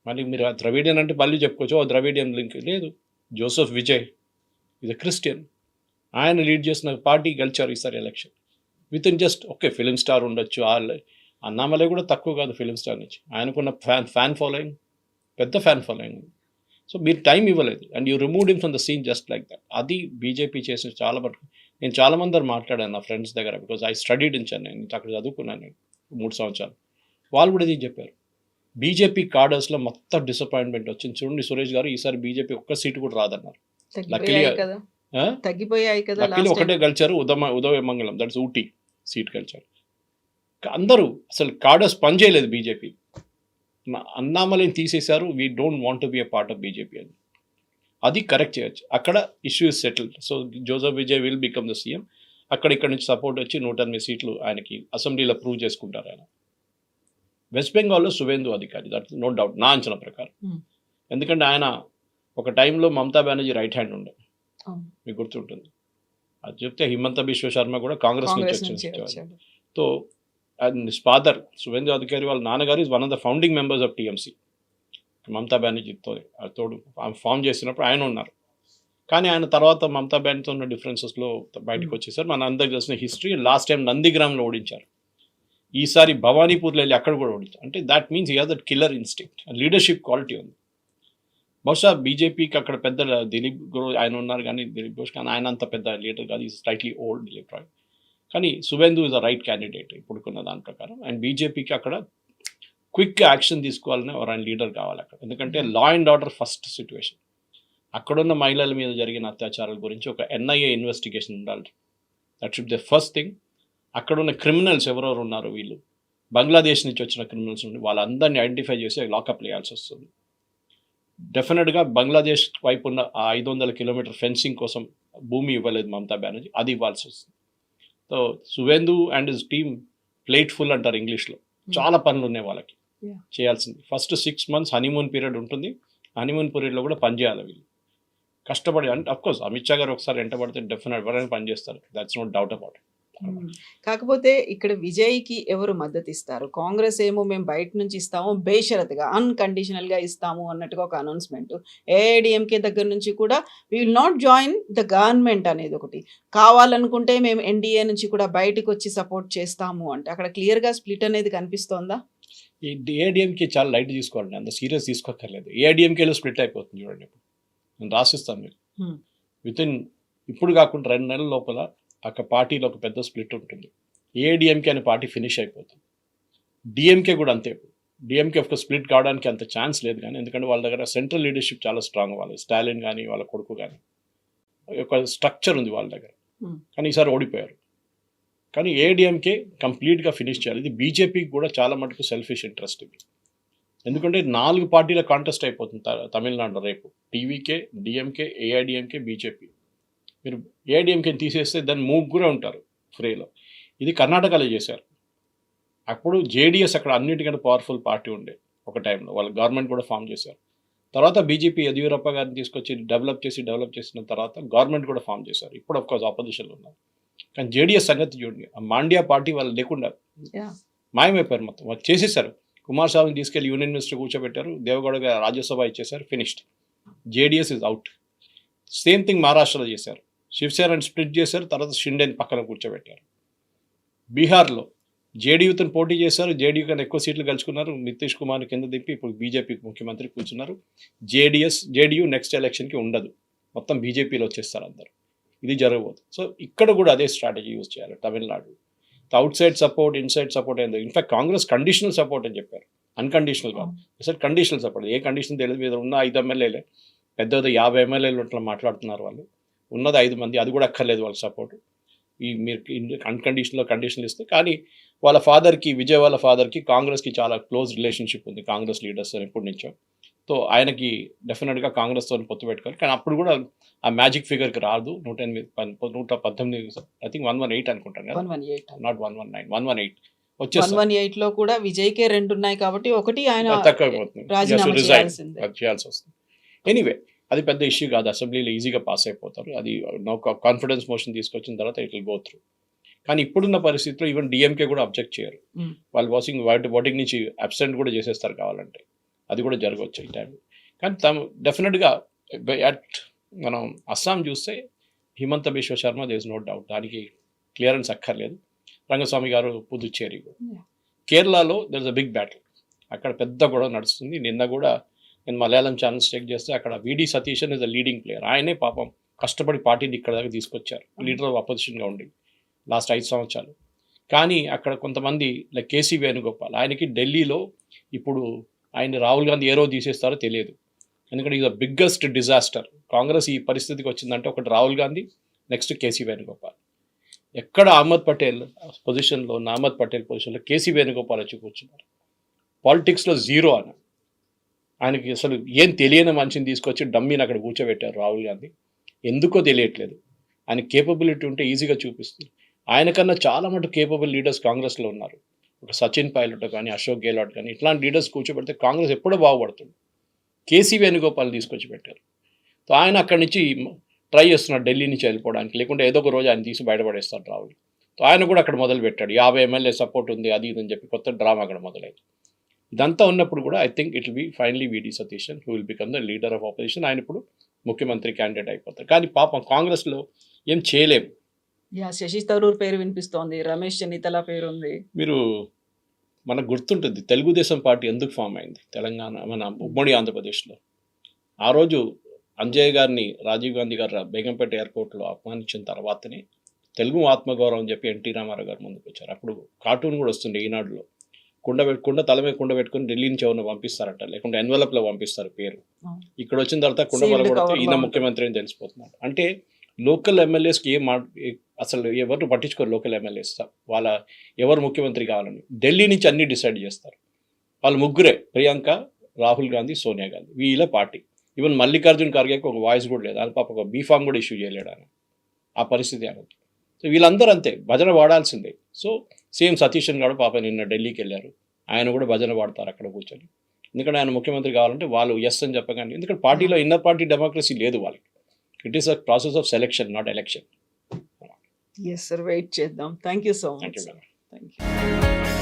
మళ్ళీ మీరు ఆ ద్రవిడియన్ అంటే మళ్ళీ చెప్పుకోవచ్చు, ఓ ద్రవిడియన్ లింక్ లేదు. Joseph Vijay is a Christian, ఆయన లీడ్ చేసిన పార్టీ గెలిచారు ఈసారి election within just okay. Film star ఉండొచ్చు, అన్నామలై కూడా తక్కువ కాదు ఫిలిం స్టార్ నుంచి, ఆయనకున్న ఫ్యాన్ ఫాలోయింగ్ పెద్ద ఫ్యాన్ ఫాలోయింగ్ ఉంది. సో మీరు టైం ఇవ్వలేదు and you remove him from the scene just like that. అది బీజేపీ చేసిన చాలా మటుకు. నేను చాలా మంది మాట్లాడాను నా ఫ్రెండ్స్ దగ్గర, because I studied in Chennai, నేను అక్కడ చదువుకున్నాను నేను 3 సంవత్సరాలు. వాళ్ళు కూడా ఇది చెప్పారు, బీజేపీ కార్డర్స్లో మొత్తం డిసప్పాయింట్మెంట్ వచ్చింది. చూడండి సురేష్ గారు, ఈసారి బీజేపీ ఒక్క సీటు కూడా రాదన్నారు. తగ్గిపోయాయి కదా, ఒకటే గెలిచారు, ఉదయమంగళం, దట్స్ ఊటీ సీట్ గెలిచారు. అందరూ అసలు కార్డర్స్ పనిచేయలేదు బీజేపీ. అన్నామలైని తీసేశారు, we don't want to be a part of BJP అని. అది కరెక్ట్ చేయొచ్చు, అక్కడ issue is settled. So Joseph Vijay will become the CM. ఇక్కడ నుంచి సపోర్ట్ వచ్చి 108 సీట్లు ఆయనకి అసెంబ్లీలో ప్రూవ్ చేసుకుంటారు ఆయన. వెస్ట్ బెంగాల్లో సువేందు అధికారి, దట్ నో డౌట్ నా అంచనా ప్రకారం. ఎందుకంటే ఆయన ఒక టైంలో మమతా బెనర్జీ రైట్ హ్యాండ్ ఉండే, మీకు గుర్తుంటుంది. అది చెప్తే హిమంత బిశ్వ శర్మ కూడా కాంగ్రెస్ నుంచి వచ్చారు. So and his father Suvendu Adhikari వాళ్ళ నాన్నగారు is one of the founding members of TMC. Mamata బెనర్జీతో తోడు ఫామ్ చేసినప్పుడు ఆయన ఉన్నారు. కానీ ఆయన తర్వాత మమతా బెనర్జీతో ఉన్న డిఫరెన్సెస్లో బయటకు వచ్చేసారు. మన అందరికి తెలిసిన హిస్టరీ. లాస్ట్ టైం నందిగ్రామ్లో ఓడించారు, ఈసారి భవానీపూర్లో వెళ్ళి అక్కడ కూడా ఓడించారు. అంటే that means he has that killer instinct, leadership quality ఉంది. బహుశా బీజేపీకి అక్కడ పెద్ద దిలీప్ ఘోష్ ఆయన ఉన్నారు, కానీ దిలీప్ ఘోష్ కానీ ఆయన అంత పెద్ద లీడర్ కాదు, is slightly old Dilip Roy. కానీ Suvendu is a right candidate ఇప్పుడుకున్న దాని ప్రకారం. అండ్ బీజేపీకి అక్కడ క్విక్ యాక్షన్ తీసుకోవాలని ఆయన లీడర్ కావాలి అక్కడ. ఎందుకంటే law and order first situation. అక్కడున్న మహిళల మీద జరిగిన అత్యాచారాల గురించి ఒక ఎన్ఐఏ ఇన్వెస్టిగేషన్ ఉండాలి. That should the first thing. అక్కడున్న క్రిమినల్స్ ఎవరెవరు ఉన్నారు, వీళ్ళు బంగ్లాదేశ్ నుంచి వచ్చిన క్రిమినల్స్ ఉండి వాళ్ళందరినీ ఐడెంటిఫై చేసి లాకప్ వేయాల్సి వస్తుంది. డెఫినెట్గా బంగ్లాదేశ్ వైపు ఉన్న ఆ 500 కిలోమీటర్ ఫెన్సింగ్ కోసం భూమి ఇవ్వలేదు మమతా బెనర్జీ, అది ఇవ్వాల్సి వస్తుంది. So Suvendu and his team plate full అంటారు ఇంగ్లీష్లో, చాలా పనులు ఉన్నాయి వాళ్ళకి చేయాల్సింది. ఫస్ట్ 6 months హనీమూన్ పీరియడ్ ఉంటుంది, హనీమూన్ పీరియడ్లో కూడా పనిచేయాలి వీళ్ళు కష్టపడి. అంటే అఫ్కోర్స్ అమిత్ షా గారు ఒకసారి ఎంట పడితే డెఫినెట్ ఎవరైనా పనిచేస్తారు, that's no doubt about it. కాకపోతే ఇక్కడ విజయ్కి ఎవరు మద్దతు ఇస్తారు? కాంగ్రెస్ ఏమో మేము బయట నుంచి ఇస్తాము, బేషరతుగా అన్కండిషనల్గా ఇస్తాము అన్నట్టుగా ఒక అనౌన్స్మెంట్. ఏఐడిఎంకే దగ్గర నుంచి కూడా we will not join the government అనేది ఒకటి. కావాలనుకుంటే మేము ఎన్డీఏ నుంచి కూడా బయటకు వచ్చి సపోర్ట్ చేస్తాము అంటే అక్కడ క్లియర్గా స్ప్లిట్ అనేది కనిపిస్తోందా? ఈ ఏఐడిఎంకే చాలా లైట్ తీసుకోవాలండి, అంత సీరియస్ తీసుకోక్కర్లేదు. ఏఐడిఎంకేలో స్ప్లిట్ అయిపోతుంది చూడండి. ఇప్పుడు నేను రాసిస్తాను మీకు. వితిన్ ఇప్పుడు కాకుండా 2 నెలల లోపల ఒక పార్టీలో ఒక పెద్ద స్ప్లిట్ ఉంటుంది. ఏఐడిఎంకే అనే పార్టీ ఫినిష్ అయిపోతుంది. డిఎంకే కూడా అంతే. డిఎంకే ఒక స్ప్లిట్ కావడానికి అంత ఛాన్స్ లేదు, కానీ ఎందుకంటే వాళ్ళ దగ్గర సెంట్రల్ లీడర్షిప్ చాలా స్ట్రాంగ్, వాళ్ళు స్టాలిన్ కానీ వాళ్ళ కొడుకు కానీ ఒక స్ట్రక్చర్ ఉంది వాళ్ళ దగ్గర. కానీ ఈసారి ఓడిపోయారు. కానీ ఏఐడిఎంకే కంప్లీట్గా ఫినిష్ చేయాలి. ఇది బీజేపీకి కూడా చాలా మటుకు సెల్ఫిష్ ఇంట్రెస్ట్ ఇది. ఎందుకంటే 4 పార్టీల కాంటెస్ట్ అయిపోతుంది తమిళనాడులో రేపు. TVK, DMK, AIADMK, BJP. మీరు ఏఐడిఎంకేని తీసేస్తే దాన్ని 3 ఉంటారు ఫ్రీలో. ఇది కర్ణాటకలో చేశారు. అప్పుడు జేడీఎస్ అక్కడ అన్నిటికంటే పవర్ఫుల్ పార్టీ ఉండే ఒక టైంలో, వాళ్ళ గవర్నమెంట్ కూడా ఫామ్ చేశారు. తర్వాత బీజేపీ యదియూరప్ప గారిని తీసుకొచ్చి డెవలప్ చేసిన తర్వాత గవర్నమెంట్ కూడా ఫామ్ చేశారు. ఇప్పుడు అఫ్కోర్స్ ఆపోజిషన్లో ఉన్నారు. కానీ జేడీఎస్ సంగతి చూడండి, ఆ మాండ్యా పార్టీ వాళ్ళు లేకుండా మాయమైపోయారు, మొత్తం వాళ్ళు చేసేసారు. కుమారస్వామిని తీసుకెళ్లి యూనియన్ మినిస్టర్ కూర్చోబెట్టారు, దేవగౌడ గారు రాజ్యసభ ఇచ్చేశారు, finished. JDS is out. Same thing మహారాష్ట్రలో చేశారు. శివసేనని స్ప్లిట్ చేశారు, తర్వాత షిండేని పక్కన కూర్చోబెట్టారు. బీహార్లో జేడీయూతో పోటీ చేశారు, జేడీయూ కన్నా ఎక్కువ సీట్లు గెలుచుకున్నారు, నితీష్ కుమార్ కింద దింపి ఇప్పుడు బీజేపీకి ముఖ్యమంత్రి కూర్చున్నారు. జేడీయూ నెక్స్ట్ ఎలక్షన్కి ఉండదు, మొత్తం బీజేపీలో వచ్చేస్తారు అందరు. ఇది జరగబోతుంది. సో ఇక్కడ కూడా అదే స్ట్రాటజీ యూజ్ చేయాలి Tamil Nadu. Out side support, inside support అయింది. ఇన్ఫాక్ట్ కాంగ్రెస్ కండిషనల్ సపోర్ట్ అని చెప్పారు, అన్కండిషనల్ కాదు. అసలు కండిషనల్ సపోర్ట్, ఏ కండిషన్ తెలియదు. మీద ఉన్న 5 ఎమ్మెల్యేలే, పెద్ద 50 ఎమ్మెల్యేలు అట్లా మాట్లాడుతున్నారు వాళ్ళు. ఉన్నది 5 మంది, అది కూడా అక్కర్లేదు వాళ్ళ సపోర్ట్. ఈ మీరు కండిషన్లు ఇస్తే. కానీ వాళ్ళ ఫాదర్కి, విజయ్ వాళ్ళ ఫాదర్కి కాంగ్రెస్కి చాలా క్లోజ్ రిలేషన్షిప్ ఉంది కాంగ్రెస్ లీడర్స్ ఎప్పటి నుంచో. సో ఆయనకి డెఫినెట్గా కాంగ్రెస్తో పొత్తు పెట్టుకోవాలి. కానీ అప్పుడు కూడా ఆ మ్యాజిక్ ఫిగర్కి రాదు. 118, ఐ థింక్ 118 అనుకుంటాను కదా, 118 నాట్ 119, 118 వచ్చేసి 118లో కూడా విజయ్కే 2 ఉన్నాయి కాబట్టి ఒకటి ఆయన తక్కువైపోతుంది, రాజీనామా చేయాల్సిందే. చేయాల్సి వస్తుంది. ఎనీవే అది పెద్ద ఇష్యూ కాదు, అసెంబ్లీలో ఈజీగా పాస్ అయిపోతారు. అది కాన్ఫిడెన్స్ మోషన్ తీసుకొచ్చిన తర్వాత ఇట్ విల్ గో త్రూ. కానీ ఇప్పుడున్న పరిస్థితిలో ఈవెన్ డిఎంకే కూడా అబ్జెక్ట్ చేయరు. వాళ్ళు ఓటింగ్ నుంచి అబ్సెంట్ కూడా చేసేస్తారు కావాలంటే, అది కూడా జరగవచ్చు ఈ టైం. కానీ డెఫినెట్గా మనం అస్సాం చూస్తే Himanta Biswa Sarma, there is no doubt, దానికి క్లియరెన్స్ అక్కర్లేదు. రంగస్వామి గారు పుదుచ్చేరి. కేరళలో there is a big battle, అక్కడ పెద్ద గొడవ నడుస్తుంది. నిన్న కూడా నేను మలయాళం ఛానల్స్ చెక్ చేస్తే అక్కడ విడి Satheesan is a leading player. ఆయనే పాపం కష్టపడి పార్టీని ఇక్కడ దాకా తీసుకొచ్చారు, లీడర్ ఆఫ్ అపోజిషన్గా ఉండి లాస్ట్ 5 సంవత్సరాలు. కానీ అక్కడ కొంతమంది లైక్ కేసీ వేణుగోపాల్, ఆయనకి ఢిల్లీలో ఇప్పుడు ఆయన రాహుల్ గాంధీ ఏ రోజు తీసేస్తారో తెలియదు. ఎందుకంటే ఇది బిగ్గెస్ట్ డిజాస్టర్. కాంగ్రెస్ ఈ పరిస్థితికి వచ్చిందంటే ఒకటి రాహుల్ గాంధీ, నెక్స్ట్ కేసీ వేణుగోపాల్. ఎక్కడ అహ్మద్ పటేల్ పొజిషన్లో ఉన్న అహ్మద్ పటేల్ పొజిషన్లో కేసీ వేణుగోపాల్ వచ్చి కూర్చున్నారు. పాలిటిక్స్లో జీరో అని, ఆయనకి అసలు ఏం తెలియని మనిషిని తీసుకొచ్చి డమ్మీని అక్కడ కూర్చోబెట్టారు రాహుల్ గాంధీ. ఎందుకో తెలియట్లేదు. ఆయన కేపబిలిటీ ఉంటే ఈజీగా చూపిస్తుంది. ఆయన కన్నా చాలా మటుకు కేపబుల్ లీడర్స్ కాంగ్రెస్లో ఉన్నారు. ఒక సచిన్ పైలట్ కానీ, అశోక్ గెహ్లోట్ కానీ, ఇట్లాంటి లీడర్స్ కూర్చోబెడితే కాంగ్రెస్ ఎప్పుడో బాగుపడుతుంది. కేసీ వేణుగోపాల్ తీసుకొచ్చి పెట్టారు. సో ఆయన అక్కడి నుంచి ట్రై చేస్తున్నాడు ఢిల్లీ నుంచి వెళ్ళిపోవడానికి, లేకుంటే ఏదో ఒక రోజు ఆయన తీసి బయటపడేస్తాడు రాహుల్. సో ఆయన కూడా అక్కడ మొదలు పెట్టాడు, 50 ఎమ్మెల్యే సపోర్ట్ ఉంది అది ఇదని చెప్పి కొత్త డ్రామా అక్కడ మొదలైంది. ఇదంతా ఉన్నప్పుడు కూడా I think it will be finally VD Satheesan who will become the leader of opposition. ఆయన ఇప్పుడు ముఖ్యమంత్రి క్యాండిడేట్ అయిపోతారు. కానీ పాపం కాంగ్రెస్లో ఏం చేయలేము. శశి థరూర్ పేరు వినిపిస్తోంది, రమేష్ చెన్నితల పేరు ఉంది. మీరు మనకు గుర్తుంటుంది తెలుగుదేశం పార్టీ ఎందుకు ఫామ్ అయింది తెలంగాణ, మన ఉమ్మడి ఆంధ్రప్రదేశ్లో. ఆ రోజు అంజయ్య గారిని రాజీవ్ గాంధీ గారు బేగంపేట ఎయిర్పోర్ట్లో అపమానించిన తర్వాతనే తెలుగు ఆత్మగౌరవం అని చెప్పి ఎన్టీ రామారావు గారు ముందుకు వచ్చారు. అప్పుడు కార్టూన్ కూడా వస్తుండే ఈనాడులో, తల మీద కుండ పెట్టుకుని ఢిల్లీ నుంచి ఎవరిని పంపిస్తారట, లేకుంటే ఎన్వలప్లో పంపిస్తారు పేరు. ఇక్కడ వచ్చిన తర్వాత కుండ పడగొడితే ఈయన ముఖ్యమంత్రి అని తెలిసిపోతున్నాడు. అంటే లోకల్ ఎమ్మెల్యేస్కి అసలు ఎవరు పట్టించుకోరు. లోకల్ ఎమ్మెల్యేస్ వాళ్ళ ఎవరు ముఖ్యమంత్రి కావాలని ఢిల్లీ నుంచి అన్ని డిసైడ్ చేస్తారు. వాళ్ళు ముగ్గురే, ప్రియాంక, రాహుల్ గాంధీ, సోనియా గాంధీ, వీళ్ళ పార్టీ. ఈవెన్ మల్లికార్జున్ ఖర్గేకి ఒక వాయిస్ కూడా లేదు, ఆయన పాప ఒక బీఫామ్ కూడా ఇష్యూ చేయలేడు ఆయన. ఆ పరిస్థితి అనేది. సో వీళ్ళందరూ అంతే, భజన వాడాల్సిందే. సో సేమ్ సతీశన్ గారు పాప నిన్న ఢిల్లీకి వెళ్ళారు, ఆయన కూడా భజన వాడతారు అక్కడ కూర్చొని. ఎందుకంటే ఆయన ముఖ్యమంత్రి కావాలంటే వాళ్ళు ఎస్ అని చెప్పగానే, ఎందుకంటే పార్టీలో ఇన్నర్ పార్టీ డెమోక్రసీ లేదు వాళ్ళకి. It is a process of selection, not election. Yes sir, wait చేద్దాం. Thank you so much. Thank you.